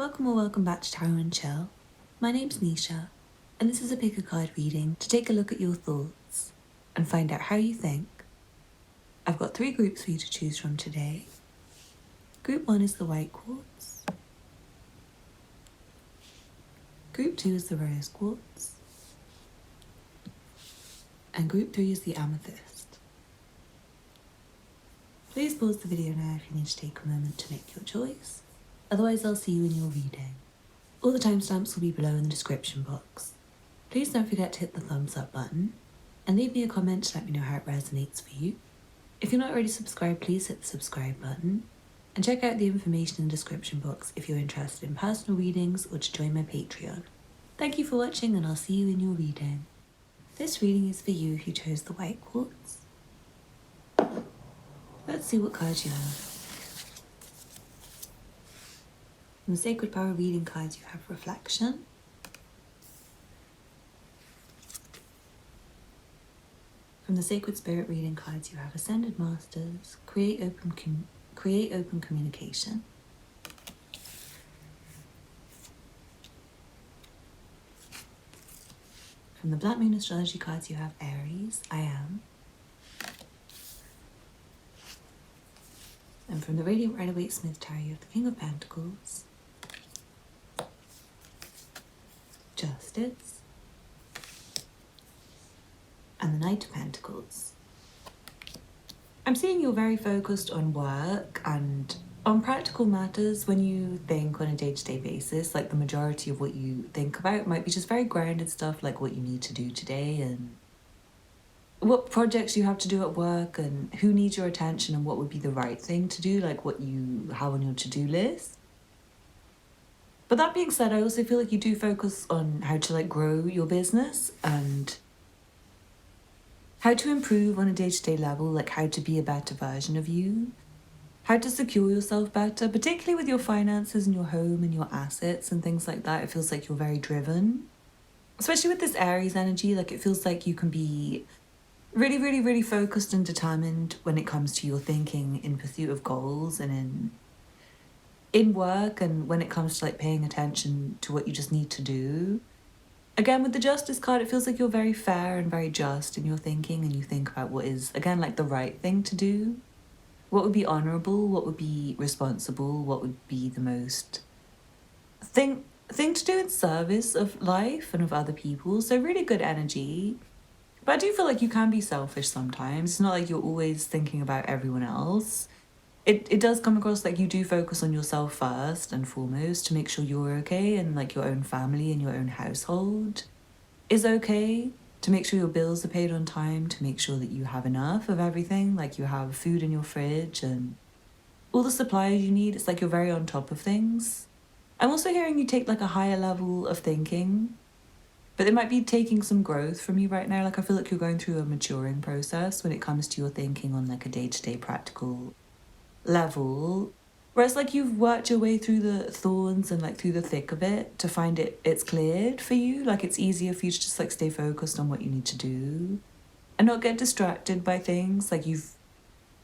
Welcome or welcome back to Tarot and Chill. My name's Nisha, and this is a pick a card reading to take a look at your thoughts and find out how you think. I've got 3 groups for you to choose from today. Group 1 is the white quartz. Group 2 is the rose quartz. And group 3 is the amethyst. Please pause the video now if you need to take a moment to make your choice. Otherwise, I'll see you in your reading. All the timestamps will be below in the description box. Please don't forget to hit the thumbs up button and leave me a comment to let me know how it resonates for you. If you're not already subscribed, please hit the subscribe button and check out the information in the description box if you're interested in personal readings or to join my Patreon. Thank you for watching, and I'll see you in your reading. This reading is for you who chose the white quartz. Let's see what cards you have. From the Sacred Power reading cards, you have reflection. From the Sacred Spirit reading cards, you have Ascended Masters, create open communication. From the Black Moon astrology cards, you have Aries, I am. And from the Radiant Rider-Waite Smith Tarot, you have the King of Pentacles, Justice, and the Knight of Pentacles. I'm seeing you're very focused on work and on practical matters when you think on a day-to-day basis. Like, the majority of what you think about might be just very grounded stuff, like what you need to do today and what projects you have to do at work and who needs your attention and what would be the right thing to do, like what you have on your to-do list. But that being said, I also feel like you do focus on how to grow your business and how to improve on a day-to-day level, like how to be a better version of you, how to secure yourself better, particularly with your finances and your home and your assets and things like that. It feels like you're very driven, especially with this Aries energy. Like, it feels like you can be really, really, really focused and determined when it comes to your thinking in pursuit of goals and in work, and when it comes to paying attention to what you just need to do. Again, with the Justice card, it feels like you're very fair and very just in your thinking, and you think about what is, again, the right thing to do. What would be honourable, what would be responsible, what would be the most thing to do in service of life and of other people. So really good energy. But I do feel like you can be selfish sometimes. It's not like you're always thinking about everyone else. It does come across like you do focus on yourself first and foremost to make sure you're okay, and your own family and your own household is okay, to make sure your bills are paid on time, to make sure that you have enough of everything, like you have food in your fridge and all the supplies you need. It's like you're very on top of things. I'm also hearing you take a higher level of thinking, but it might be taking some growth from you right now. I feel like you're going through a maturing process when it comes to your thinking on a day-to-day practical level, whereas you've worked your way through the thorns and through the thick of it to find it's cleared for you. It's easier for you to just stay focused on what you need to do and not get distracted by things.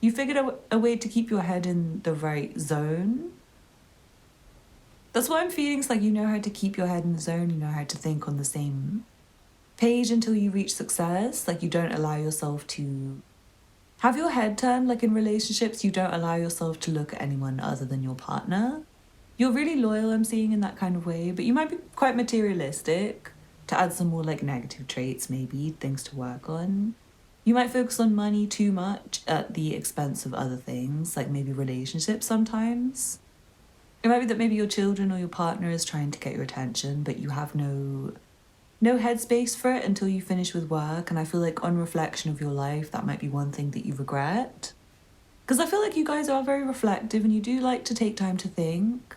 You figured out a way to keep your head in the right zone. That's what I'm feeling. It's you know how to keep your head in the zone, you know how to think on the same page until you reach success. You don't allow yourself to have your head turned. In relationships, you don't allow yourself to look at anyone other than your partner. You're really loyal, I'm seeing, in that kind of way, but you might be quite materialistic, to add some more negative traits, maybe, things to work on. You might focus on money too much at the expense of other things, maybe relationships sometimes. It might be that maybe your children or your partner is trying to get your attention, but you have no headspace for it until you finish with work. And I feel on reflection of your life, that might be one thing that you regret. Because I feel like you guys are very reflective and you do like to take time to think.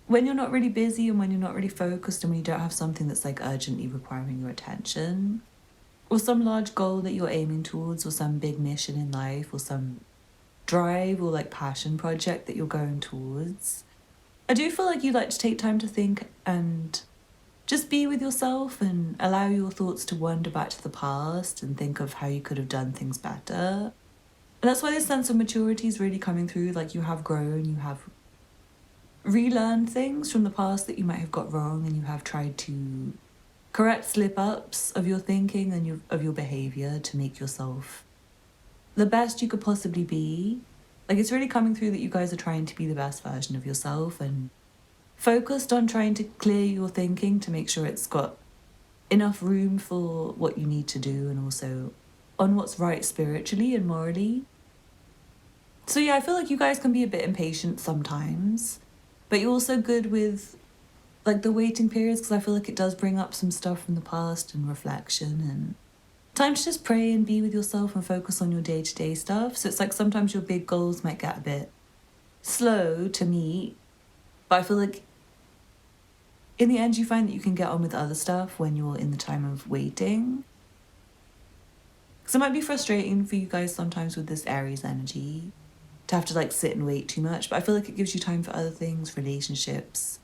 When you're not really busy and when you're not really focused and when you don't have something that's urgently requiring your attention, or some large goal that you're aiming towards, or some big mission in life, or some drive or passion project that you're going towards, I do feel like you like to take time to think and just be with yourself and allow your thoughts to wander back to the past and think of how you could have done things better. And that's why this sense of maturity is really coming through. You have grown, you have relearn things from the past that you might have got wrong, and you have tried to correct slip-ups of your thinking and of your behavior to make yourself the best you could possibly be. Like, it's really coming through that you guys are trying to be the best version of yourself and focused on trying to clear your thinking to make sure it's got enough room for what you need to do, and also on what's right spiritually and morally. So yeah, I feel like you guys can be a bit impatient sometimes, but you're also good with like the waiting periods, because I feel like it does bring up some stuff from the past and reflection and time to just pray and be with yourself and focus on your day-to-day stuff. So it's like sometimes your big goals might get a bit slow to meet, but I feel like in the end you find that you can get on with other stuff when you're in the time of waiting. Because it might be frustrating for you guys sometimes with this Aries energy to have to like sit and wait too much, but I feel like it gives you time for other things, relationships,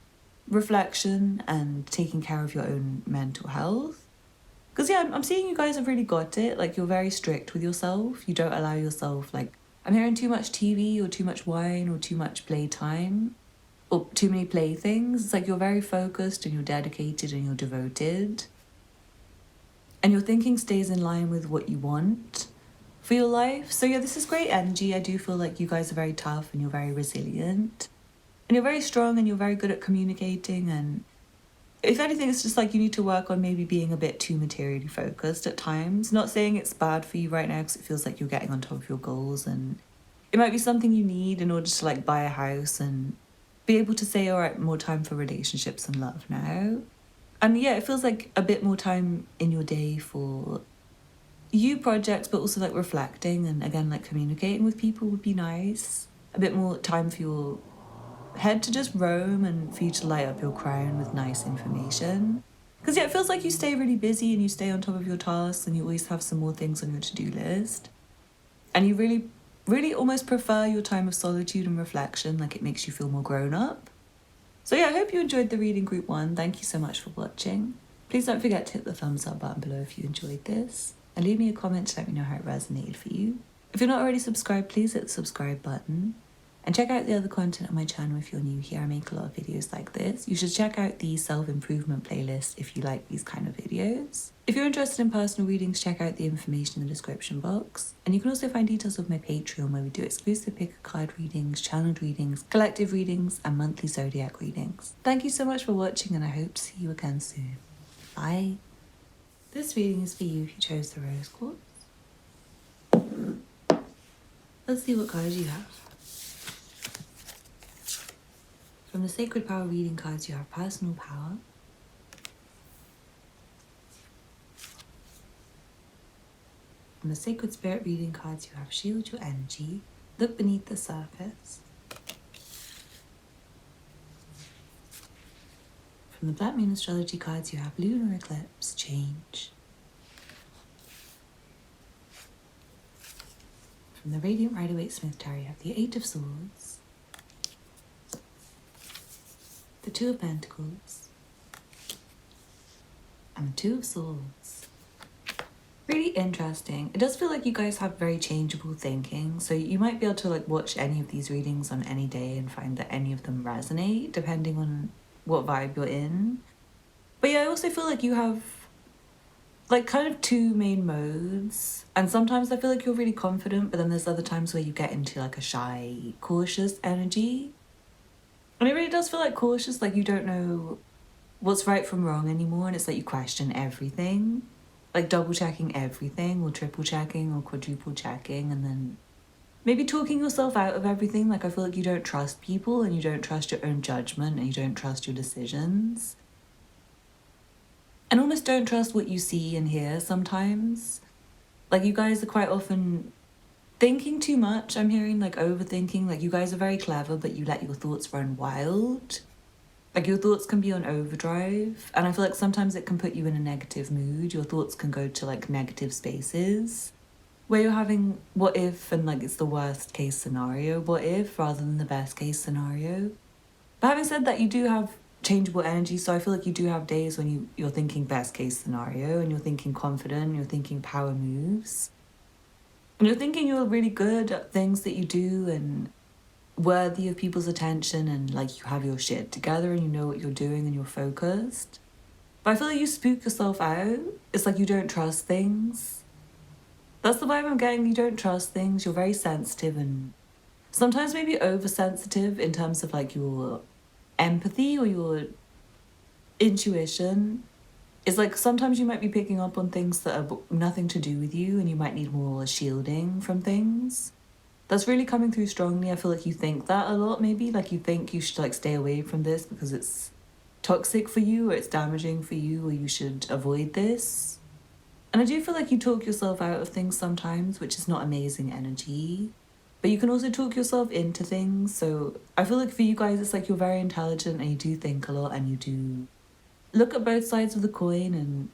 reflection, and taking care of your own mental health. Because yeah, I'm seeing you guys have really got it. Like, you're very strict with yourself. You don't allow yourself, like, I'm hearing too much TV or too much wine or too much playtime or too many playthings. It's like you're very focused and you're dedicated and you're devoted. And your thinking stays in line with what you want for your life. So yeah, this is great energy. I do feel like you guys are very tough and you're very resilient. And you're very strong and you're very good at communicating. And if anything, it's just like you need to work on maybe being a bit too materially focused at times. Not saying it's bad for you right now, because it feels like you're getting on top of your goals, and it might be something you need in order to like buy a house and be able to say, all right, more time for relationships and love now. And yeah, it feels like a bit more time in your day for you projects, but also like reflecting and again, like communicating with people would be nice. A bit more time for your head to just roam and for you to light up your crown with nice information. Because yeah, it feels like you stay really busy and you stay on top of your tasks and you always have some more things on your to-do list. And you really almost prefer your time of solitude and reflection. Like, it makes you feel more grown up. So yeah, I hope you enjoyed the reading, group 1. Thank you so much for watching. Please don't forget to hit the thumbs up button below if you enjoyed this. And leave me a comment to let me know how it resonated for you. If you're not already subscribed, please hit the subscribe button. And check out the other content on my channel if you're new here. I make a lot of videos like this. You should check out the self-improvement playlist if you like these kind of videos. If you're interested in personal readings, check out the information in the description box. And you can also find details of my Patreon, where we do exclusive pick a card readings, channeled readings, collective readings, and monthly zodiac readings. Thank you so much for watching, and I hope to see you again soon. Bye. This reading is for you if you chose the rose quartz. Let's see what cards you have. From the Sacred Power reading cards, you have Personal Power. From the Sacred Spirit reading cards, you have Shield Your Energy, Look Beneath the Surface. From the Black Moon Astrology cards, you have Lunar Eclipse, Change. From the Radiant Rider-Waite-Smith Tarot, you have the Eight of Swords, the Two of Pentacles, and the Two of Swords. Really interesting. It does feel like you guys have very changeable thinking, so you might be able to like watch any of these readings on any day and find that any of them resonate depending on what vibe you're in. But yeah, I also feel like you have like kind of two main modes, and sometimes I feel like you're really confident, but then there's other times where you get into like a shy, cautious energy. And it really does feel like cautious, like you don't know what's right from wrong anymore, and it's like you question everything, like double checking everything or triple checking or quadruple checking, and then maybe talking yourself out of everything. Like, I feel like you don't trust people and you don't trust your own judgment and you don't trust your decisions. And almost don't trust what you see and hear sometimes. Like, you guys are quite often thinking too much. I'm hearing like overthinking. Like, you guys are very clever, but you let your thoughts run wild. Like, your thoughts can be on overdrive. And I feel like sometimes it can put you in a negative mood. Your thoughts can go to like negative spaces where you're having what if, and like it's the worst case scenario what if rather than the best case scenario. But having said that, you do have changeable energy, so I feel like you do have days when you're thinking best case scenario and you're thinking confident, you're thinking power moves, and you're thinking you're really good at things that you do and worthy of people's attention and like you have your shit together and you know what you're doing and you're focused. But I feel like you spook yourself out. It's like you don't trust things. That's the vibe I'm getting. You don't trust things. You're very sensitive and sometimes maybe oversensitive in terms of like your empathy or your intuition. It's like sometimes you might be picking up on things that are nothing to do with you and you might need more shielding from things. That's really coming through strongly. I feel like you think that a lot maybe. Like you think you should like stay away from this because it's toxic for you or it's damaging for you or you should avoid this. And I do feel like you talk yourself out of things sometimes, which is not amazing energy. But you can also talk yourself into things. So I feel like for you guys, it's like you're very intelligent and you do think a lot and you do look at both sides of the coin and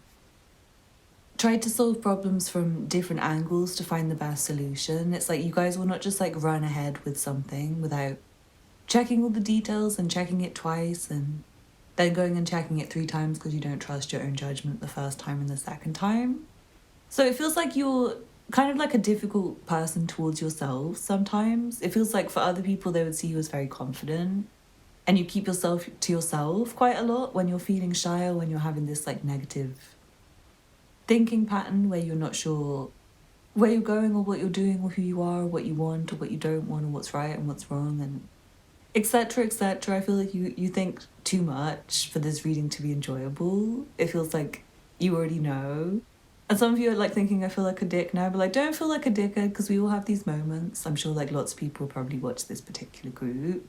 try to solve problems from different angles to find the best solution. It's like you guys will not just like run ahead with something without checking all the details and checking it twice and then going and checking it 3 times because you don't trust your own judgment the first time and the second time. So it feels like you're kind of like a difficult person towards yourself sometimes. It feels like for other people, they would see you as very confident and you keep yourself to yourself quite a lot when you're feeling shy or when you're having this like negative thinking pattern where you're not sure where you're going or what you're doing or who you are or what you want or what you don't want or what's right and what's wrong and etc, etc. I feel like you think too much for this reading to be enjoyable. It feels like you already know. And some of you are like thinking I feel like a dick now, but like don't feel like a dickhead because we all have these moments. I'm sure like lots of people probably watch this particular group.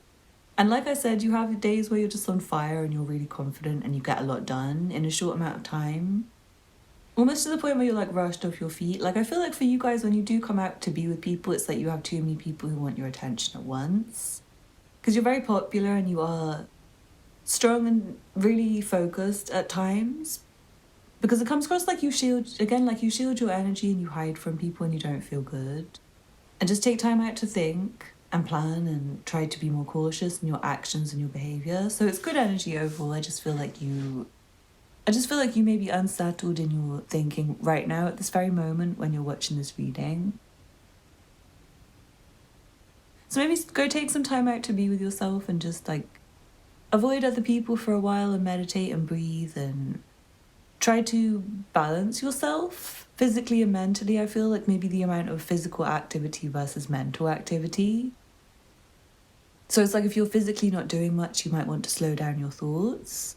And like I said, you have days where you're just on fire and you're really confident and you get a lot done in a short amount of time. Almost to the point where you're like rushed off your feet. Like I feel like for you guys, when you do come out to be with people, it's like you have too many people who want your attention at once. Because you're very popular and you are strong and really focused at times. Because it comes across like you shield, again, like you shield your energy and you hide from people and you don't feel good. And just take time out to think and plan and try to be more cautious in your actions and your behaviour. So it's good energy overall. I just feel like you may be unsettled in your thinking right now at this very moment when you're watching this reading. So maybe go take some time out to be with yourself and just like avoid other people for a while and meditate and breathe and try to balance yourself physically and mentally. I feel like maybe the amount of physical activity versus mental activity. So it's like if you're physically not doing much, you might want to slow down your thoughts.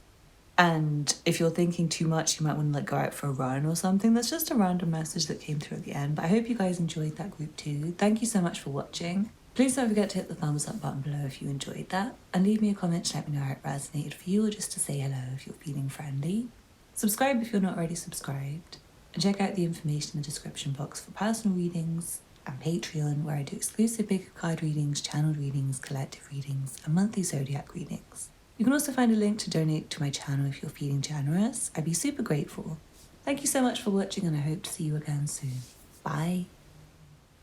And if you're thinking too much, you might want to like go out for a run or something. That's just a random message that came through at the end. But I hope you guys enjoyed that group too. Thank you so much for watching. Please don't forget to hit the thumbs up button below if you enjoyed that. And leave me a comment to let me know how it resonated for you or just to say hello if you're feeling friendly. Subscribe if you're not already subscribed. And check out the information in the description box for personal readings and Patreon where I do exclusive bigger card readings, channel readings, collective readings and monthly zodiac readings. You can also find a link to donate to my channel if you're feeling generous. I'd be super grateful. Thank you so much for watching and I hope to see you again soon. Bye.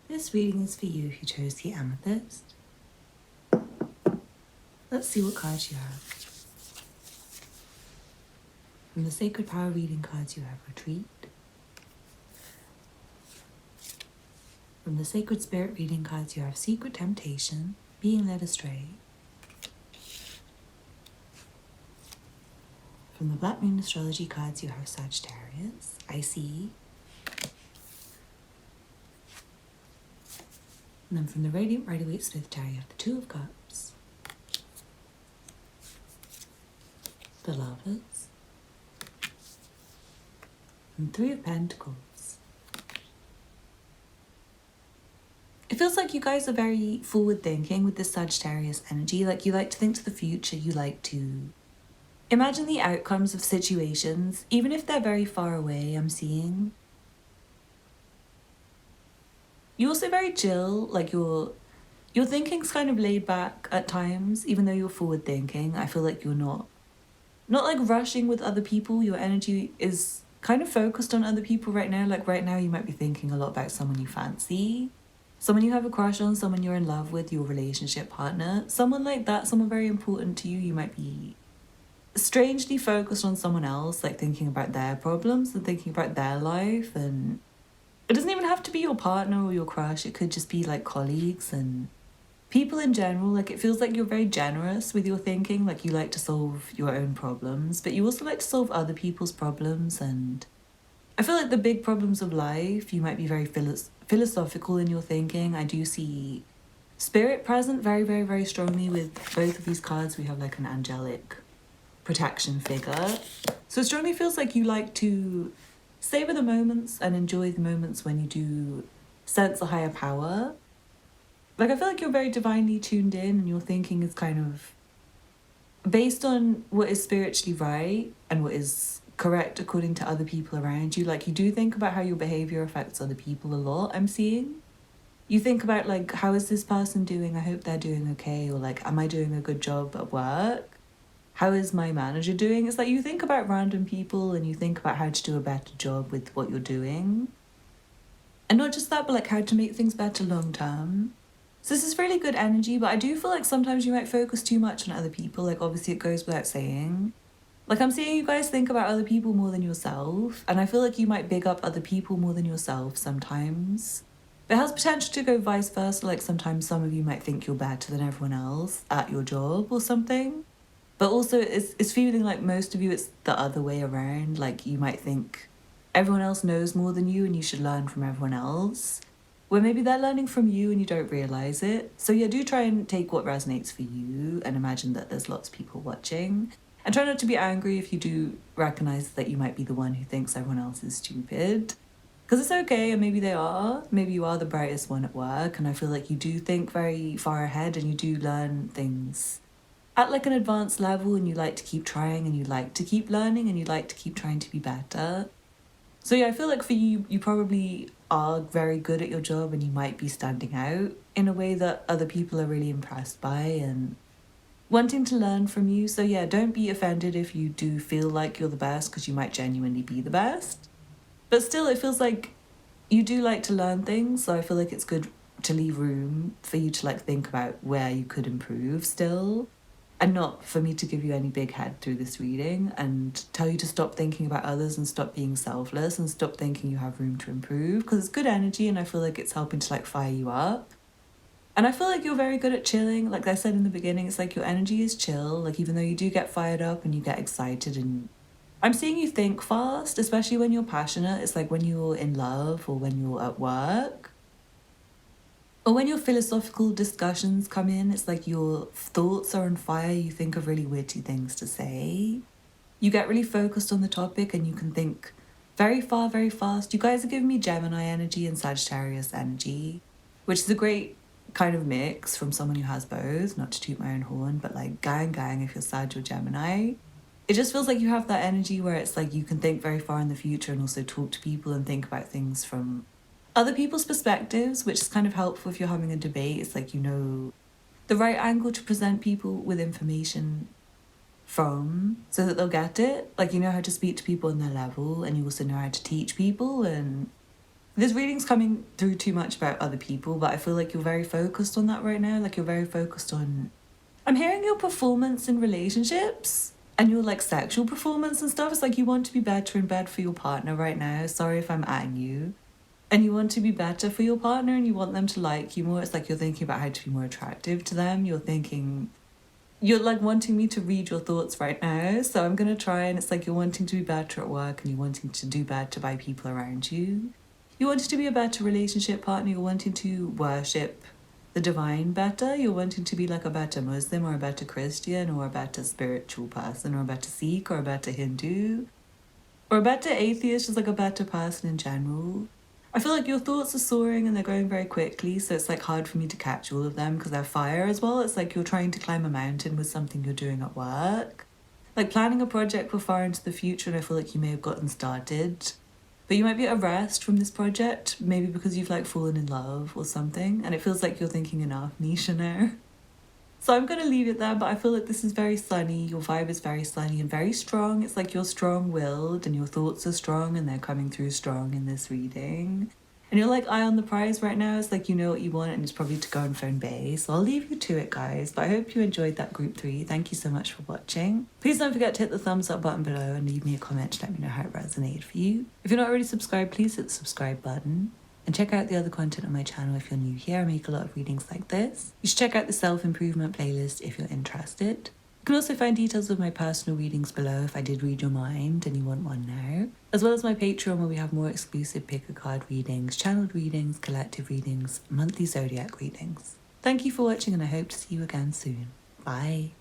This reading is for you if you chose the Amethyst. Let's see what cards you have. From the Sacred Power reading cards you have Retreat. From the Sacred Spirit reading cards you have Secret Temptation, Being Led Astray. From the Black Moon Astrology cards you have Sagittarius, I See. And then from the Radiant Rider-Waite Smith Tarot you have the Two of Cups, the Lovers, and Three of Pentacles. It feels like you guys are very forward thinking with this Sagittarius energy. Like you like to think to the future, you like to imagine the outcomes of situations, even if they're very far away, I'm seeing. You're also very chill, like your thinking's kind of laid back at times, even though you're forward thinking. I feel like you're not like rushing with other people. Your energy is kind of focused on other people right now. Like right now you might be thinking a lot about someone you fancy, someone you have a crush on, someone you're in love with, your relationship partner, someone like that, someone very important to you. You might be strangely focused on someone else, like thinking about their problems and thinking about their life. And it doesn't even have to be your partner or your crush. It could just be like colleagues and people in general, like it feels like you're very generous with your thinking, like you like to solve your own problems, but you also like to solve other people's problems. And I feel like the big problems of life, you might be very philosophical in your thinking. I do see spirit present very, very, very strongly with both of these cards. We have like an angelic protection figure. So it strongly feels like you like to savor the moments and enjoy the moments when you do sense a higher power. Like I feel like you're very divinely tuned in and your thinking is kind of based on what is spiritually right and what is correct according to other people around you. Like you do think about how your behavior affects other people a lot, I'm seeing. You think about like, how is this person doing? I hope they're doing okay. Or like, am I doing a good job at work? How is my manager doing? It's like you think about random people and you think about how to do a better job with what you're doing. And not just that, but like how to make things better long term. So this is really good energy, but I do feel like sometimes you might focus too much on other people. Like obviously it goes without saying. Like I'm seeing you guys think about other people more than yourself. And I feel like you might big up other people more than yourself sometimes. But it has potential to go vice versa. Like sometimes some of you might think you're better than everyone else at your job or something. But also it's feeling like most of you it's the other way around. Like you might think everyone else knows more than you and you should learn from everyone else. Where maybe they're learning from you and you don't realise it. So yeah, do try and take what resonates for you and imagine that there's lots of people watching. And try not to be angry if you do recognise that you might be the one who thinks everyone else is stupid. Because it's okay, and maybe they are. Maybe you are the brightest one at work, and I feel like you do think very far ahead and you do learn things at like an advanced level, and you like to keep trying and you like to keep learning and you like to keep trying to be better. So yeah, I feel like for you, you probably are very good at your job and you might be standing out in a way that other people are really impressed by and wanting to learn from you. So yeah, don't be offended if you do feel like you're the best, because you might genuinely be the best. But still, it feels like you do like to learn things, so I feel like it's good to leave room for you to like think about where you could improve still. And not for me to give you any big head through this reading and tell you to stop thinking about others and stop being selfless and stop thinking you have room to improve, because it's good energy and I feel like it's helping to like fire you up. And I feel like you're very good at chilling. Like I said in the beginning, it's like your energy is chill. Like even though you do get fired up and you get excited, and I'm seeing you think fast, especially when you're passionate. It's like when you're in love or when you're at work. Or when your philosophical discussions come in, it's like your thoughts are on fire, you think of really witty things to say. You get really focused on the topic and you can think very far, very fast. You guys are giving me Gemini energy and Sagittarius energy, which is a great kind of mix from someone who has both, not to toot my own horn, but like gang if you're Sag or Gemini. It just feels like you have that energy where it's like you can think very far in the future and also talk to people and think about things from other people's perspectives, which is kind of helpful if you're having a debate. It's like you know the right angle to present people with information from so that they'll get it. Like you know how to speak to people on their level, and you also know how to teach people. And this reading's coming through too much about other people, but I feel like you're very focused on that right now. Like you're very focused on, I'm hearing your performance in relationships and your like sexual performance and stuff. It's like you want to be better in bed for your partner right now. Sorry if I'm atting you. And you want to be better for your partner and you want them to like you more. It's like you're thinking about how to be more attractive to them. You're like wanting me to read your thoughts right now. So I'm going to try, and it's like you're wanting to be better at work and you're wanting to do better by people around you. You wanting to be a better relationship partner. You're wanting to worship the divine better. You're wanting to be like a better Muslim or a better Christian or a better spiritual person or a better Sikh or a better Hindu or a better atheist, just like a better person in general. I feel like your thoughts are soaring and they're going very quickly, so it's like hard for me to catch all of them because they're fire as well. It's like you're trying to climb a mountain with something you're doing at work. Like planning a project for far into the future, and I feel like you may have gotten started. But you might be at a rest from this project, maybe because you've like fallen in love or something, and it feels like you're thinking enough, Nisha, now. So I'm going to leave it there, but I feel like this is very sunny. Your vibe is very sunny and very strong. It's like you're strong-willed and your thoughts are strong and they're coming through strong in this reading. And you're like eye on the prize right now. It's like you know what you want and it's probably to go and phone Bay. So I'll leave you to it, guys. But I hope you enjoyed that group 3. Thank you so much for watching. Please don't forget to hit the thumbs up button below and leave me a comment to let me know how it resonated for you. If you're not already subscribed, please hit the subscribe button. And check out the other content on my channel if you're new here. I make a lot of readings like this. You should check out the self-improvement playlist if you're interested. You can also find details of my personal readings below if I did read your mind and you want one now, as well as my Patreon where we have more exclusive pick a card readings, channeled readings, collective readings, monthly zodiac readings. Thank you for watching and I hope to see you again soon. Bye.